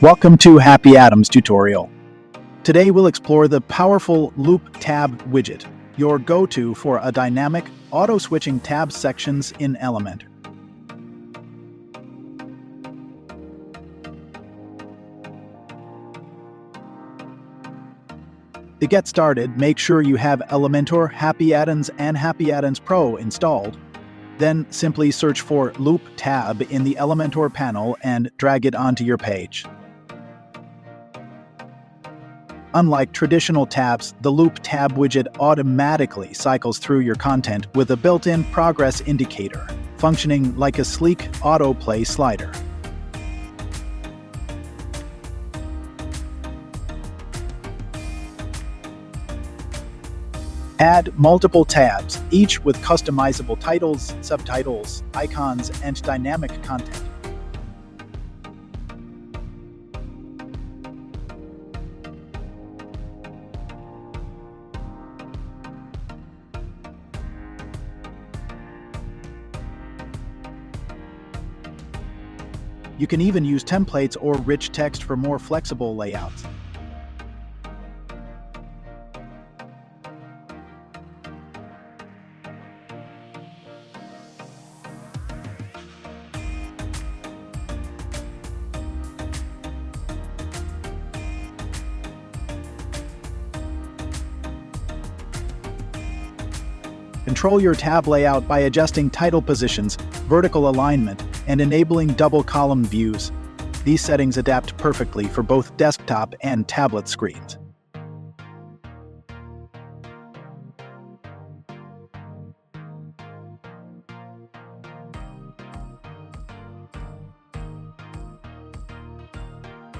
Welcome to HappyAddons tutorial. Today we'll explore the powerful Loop Tab Widget, your go-to for a dynamic, auto-switching tab sections in Elementor. To get started, make sure you have Elementor, HappyAddons, and HappyAddons Pro installed. Then simply search for Loop Tab in the Elementor panel and drag it onto your page. Unlike traditional tabs, the Loop Tab widget automatically cycles through your content with a built-in progress indicator, functioning like a sleek autoplay slider. Add multiple tabs, each with customizable titles, subtitles, icons, and dynamic content. You can even use templates or rich text for more flexible layouts. Control your tab layout by adjusting title positions, vertical alignment, and enabling double column views. These settings adapt perfectly for both desktop and tablet screens.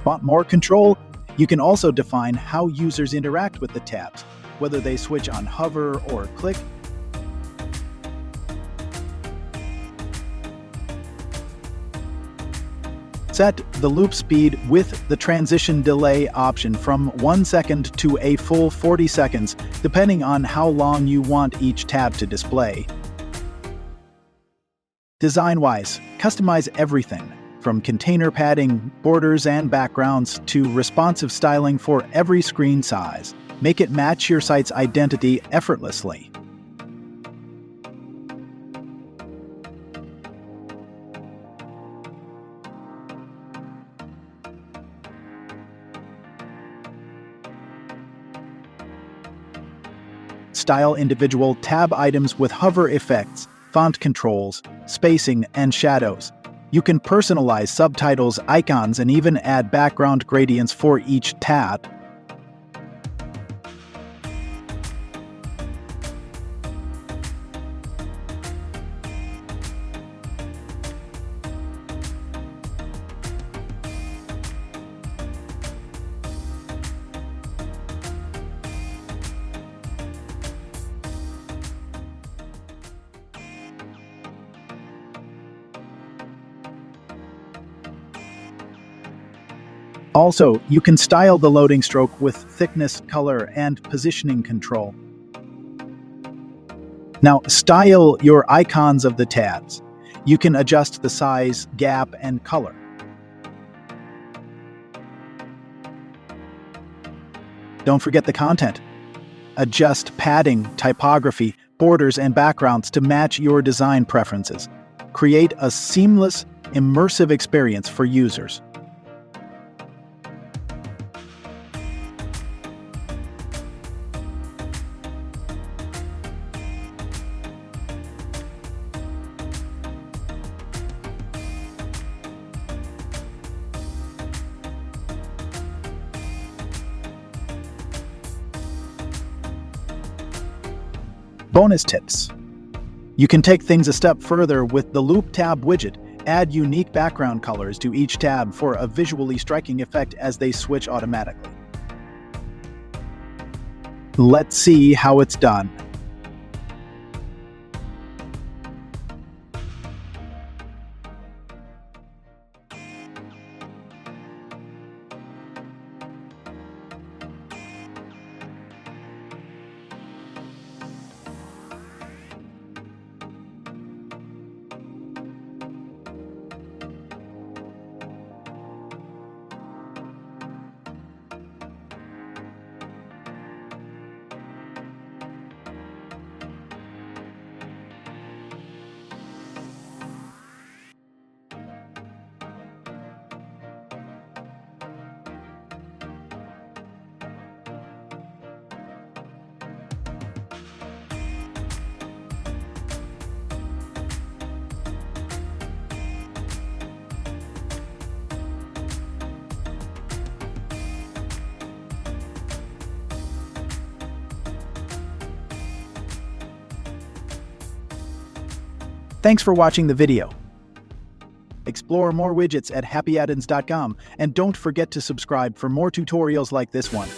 Want more control? You can also define how users interact with the tabs, whether they switch on hover or click. Set the loop speed with the transition delay option from 1 second to a full 40 seconds, depending on how long you want each tab to display. Design-wise, customize everything, from container padding, borders, and backgrounds to responsive styling for every screen size. Make it match your site's identity effortlessly. Style individual tab items with hover effects, font controls, spacing, and shadows. You can personalize subtitles, icons, and even add background gradients for each tab. Also, you can style the loading stroke with thickness, color, and positioning control. Now, style your icons of the tabs. You can adjust the size, gap, and color. Don't forget the content. Adjust padding, typography, borders, and backgrounds to match your design preferences. Create a seamless, immersive experience for users. Bonus tips. You can take things a step further with the Loop Tab widget. Add unique background colors to each tab for a visually striking effect as they switch automatically. Let's see how it's done. Thanks for watching the video. Explore more widgets at HappyAddons.com and don't forget to subscribe for more tutorials like this one.